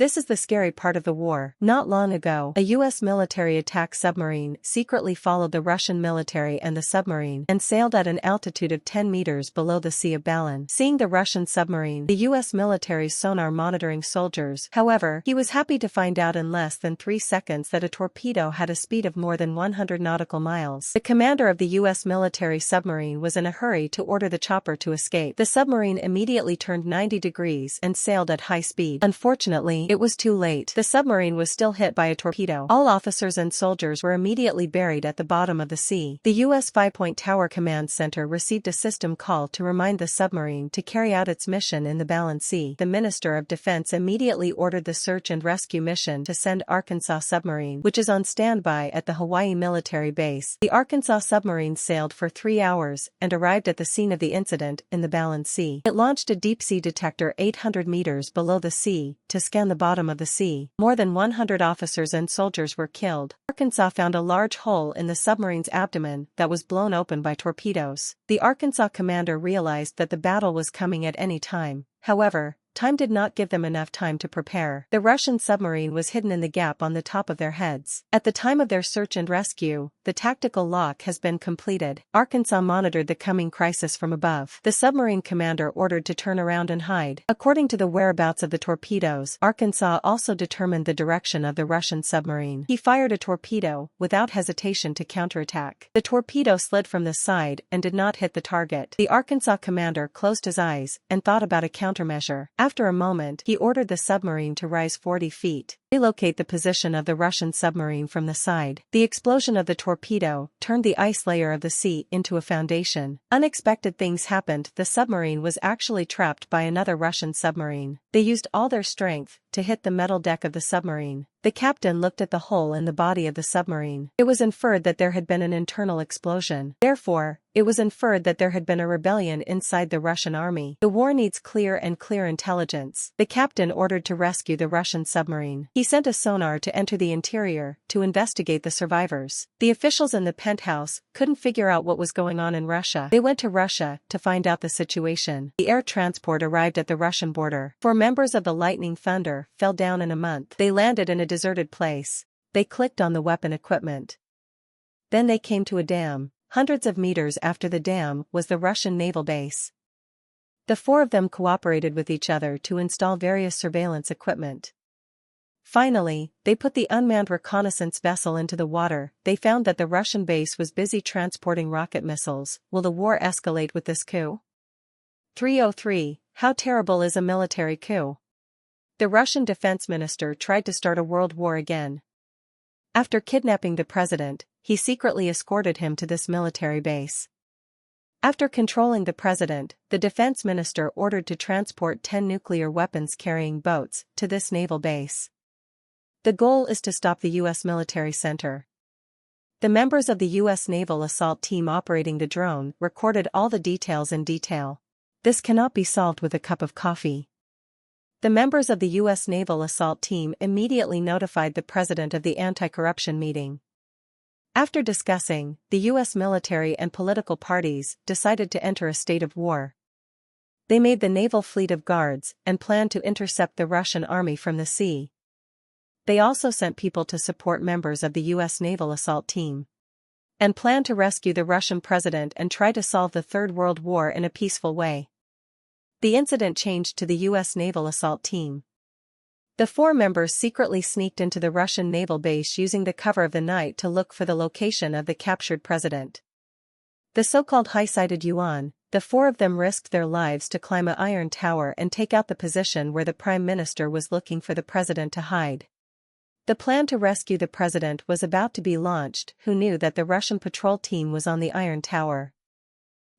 This is the scary part of the war. Not long ago, a U.S. military attack submarine secretly followed the Russian military and the submarine and sailed at an altitude of 10 meters below the Sea of Balin. Seeing the Russian submarine, the U.S. military's sonar monitoring soldiers, however, he was happy to find out in less than 3 seconds that a torpedo had a speed of more than 100 nautical miles. The commander of the U.S. military submarine was in a hurry to order the chopper to escape. The submarine immediately turned 90 degrees and sailed at high speed. Unfortunately, it was too late. The submarine was still hit by a torpedo. All officers and soldiers were immediately buried at the bottom of the sea. The U.S. Five-Point Tower Command Center received a system call to remind the submarine to carry out its mission in the Balin Sea. The Minister of Defense immediately ordered the search and rescue mission to send Arkansas submarine, which is on standby at the Hawaii military base. The Arkansas submarine sailed for 3 hours and arrived at the scene of the incident in the Balin Sea. It launched a deep-sea detector 800 meters below the sea to scan the bottom of the sea. More than 100 officers and soldiers were killed. Arkansas found a large hole in the submarine's abdomen that was blown open by torpedoes. The Arkansas commander realized that the battle was coming at any time. However, time did not give them enough time to prepare. The Russian submarine was hidden in the gap on the top of their heads. At the time of their search and rescue, the tactical lock has been completed. Arkansas monitored the coming crisis from above. The submarine commander ordered to turn around and hide. According to the whereabouts of the torpedoes, Arkansas also determined the direction of the Russian submarine. He fired a torpedo without hesitation to counterattack. The torpedo slid from the side and did not hit the target. The Arkansas commander closed his eyes and thought about a countermeasure. After a moment, he ordered the submarine to rise 40 feet. Relocate the position of the Russian submarine from the side. The explosion of the torpedo turned the ice layer of the sea into a foundation. Unexpected things happened. The submarine was actually trapped by another Russian submarine. They used all their strength to hit the metal deck of the submarine. The captain looked at the hole in the body of the submarine. It was inferred that there had been an internal explosion. Therefore, it was inferred that there had been a rebellion inside the Russian army. The war needs clear intelligence. The captain ordered to rescue the Russian submarine. He sent a sonar to enter the interior to investigate the survivors. The officials in the penthouse couldn't figure out what was going on in Russia. They went to Russia to find out the situation. The air transport arrived at the Russian border. 4 members of the Lightning Thunder fell down in a month. They landed in a deserted place. They clicked on the weapon equipment. Then they came to a dam. Hundreds of meters after the dam was the Russian naval base. The 4 of them cooperated with each other to install various surveillance equipment. Finally, they put the unmanned reconnaissance vessel into the water. They found that the Russian base was busy transporting rocket missiles. Will the war escalate with this coup? 303. How terrible is a military coup? The Russian defense minister tried to start a world war again. After kidnapping the president, he secretly escorted him to this military base. After controlling the president, the defense minister ordered to transport 10 nuclear weapons-carrying boats to this naval base. The goal is to stop the U.S. military center. The members of the U.S. Naval Assault Team operating the drone recorded all the details in detail. This cannot be solved with a cup of coffee. The members of the U.S. Naval Assault Team immediately notified the president of the anti-corruption meeting. After discussing, the U.S. military and political parties decided to enter a state of war. They made the naval fleet of guards and planned to intercept the Russian army from the sea. They also sent people to support members of the U.S. Naval Assault Team and planned to rescue the Russian president and try to solve the Third World War in a peaceful way. The incident changed to the U.S. Naval Assault Team. The 4 members secretly sneaked into the Russian naval base using the cover of the night to look for the location of the captured president. The so-called high-sided Yuan, the 4 of them risked their lives to climb an iron tower and take out the position where the prime minister was looking for the president to hide. The plan to rescue the president was about to be launched. Who knew that the Russian patrol team was on the iron tower?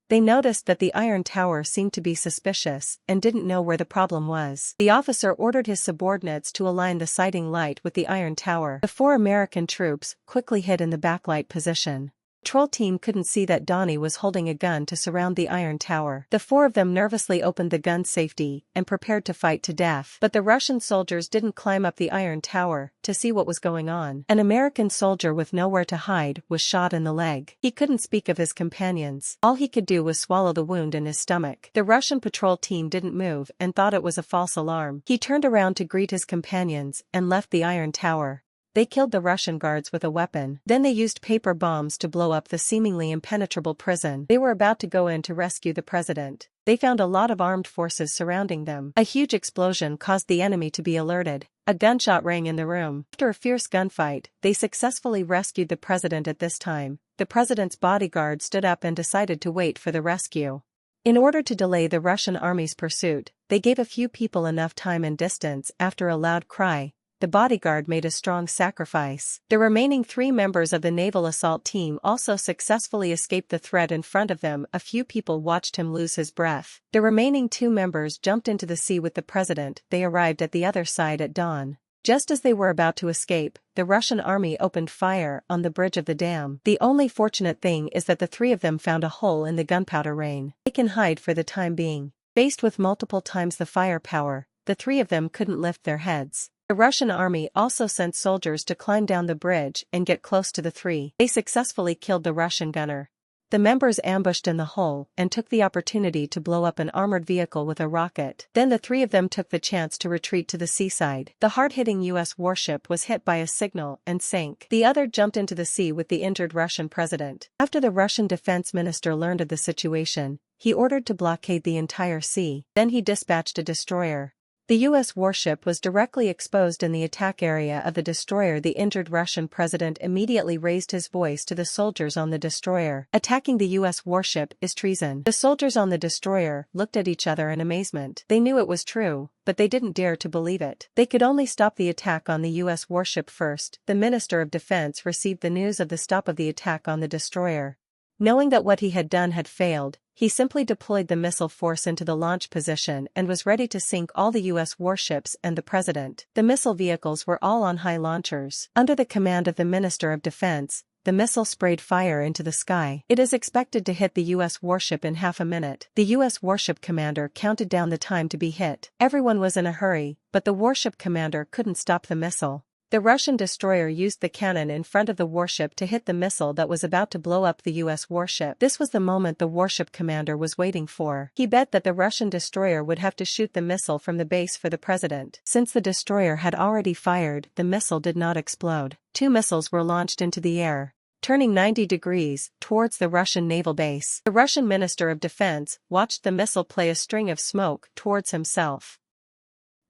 They noticed that the iron tower seemed to be suspicious and didn't know where the problem was. The officer ordered his subordinates to align the sighting light with the iron tower. The 4 American troops quickly hid in the backlight position. Patrol team couldn't see that Donnie was holding a gun to surround the iron tower. The four of them nervously opened the gun's safety and prepared to fight to death. But the Russian soldiers didn't climb up the iron tower to see what was going on. An American soldier with nowhere to hide was shot in the leg. He couldn't speak of his companions. All he could do was swallow the wound in his stomach. The Russian patrol team didn't move and thought it was a false alarm. He turned around to greet his companions and left the iron tower. They killed the Russian guards with a weapon. Then they used paper bombs to blow up the seemingly impenetrable prison. They were about to go in to rescue the president. They found a lot of armed forces surrounding them. A huge explosion caused the enemy to be alerted. A gunshot rang in the room. After a fierce gunfight, they successfully rescued the president. At this time, the president's bodyguard stood up and decided to wait for the rescue. In order to delay the Russian army's pursuit, they gave a few people enough time and distance. After a loud cry, the bodyguard made a strong sacrifice. The remaining 3 members of the naval assault team also successfully escaped the threat in front of them. A few people watched him lose his breath. The remaining 2 members jumped into the sea with the president. They arrived at the other side at dawn. Just as they were about to escape, the Russian army opened fire on the bridge of the dam. The only fortunate thing is that the 3 of them found a hole in the gunpowder rain. They can hide for the time being. Faced with multiple times the firepower, the 3 of them couldn't lift their heads. The Russian army also sent soldiers to climb down the bridge and get close to the 3. They successfully killed the Russian gunner. The members ambushed in the hole and took the opportunity to blow up an armored vehicle with a rocket. Then the 3 of them took the chance to retreat to the seaside. The hard-hitting U.S. warship was hit by a signal and sank. The other jumped into the sea with the injured Russian president. After the Russian defense minister learned of the situation, he ordered to blockade the entire sea. Then he dispatched a destroyer. The U.S. warship was directly exposed in the attack area of the destroyer. The injured Russian president immediately raised his voice to the soldiers on the destroyer. Attacking the U.S. warship is treason. The soldiers on the destroyer looked at each other in amazement. They knew it was true, but they didn't dare to believe it. They could only stop the attack on the U.S. warship first. The Minister of Defense received the news of the stop of the attack on the destroyer. Knowing that what he had done had failed, he simply deployed the missile force into the launch position and was ready to sink all the U.S. warships and the president. The missile vehicles were all on high launchers. Under the command of the Minister of Defense, the missile sprayed fire into the sky. It is expected to hit the U.S. warship in half a minute. The U.S. warship commander counted down the time to be hit. Everyone was in a hurry, but the warship commander couldn't stop the missile. The Russian destroyer used the cannon in front of the warship to hit the missile that was about to blow up the U.S. warship. This was the moment the warship commander was waiting for. He bet that the Russian destroyer would have to shoot the missile from the base for the president. Since the destroyer had already fired, the missile did not explode. 2 missiles were launched into the air, turning 90 degrees towards the Russian naval base. The Russian Minister of Defense watched the missile play a string of smoke towards himself.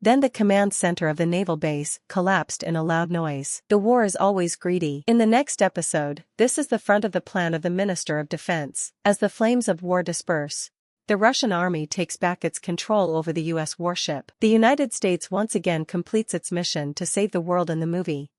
Then the command center of the naval base collapsed in a loud noise. The war is always greedy. In the next episode, this is the front of the plan of the Minister of Defense. As the flames of war disperse, the Russian army takes back its control over the U.S. warship. The United States once again completes its mission to save the world in the movie.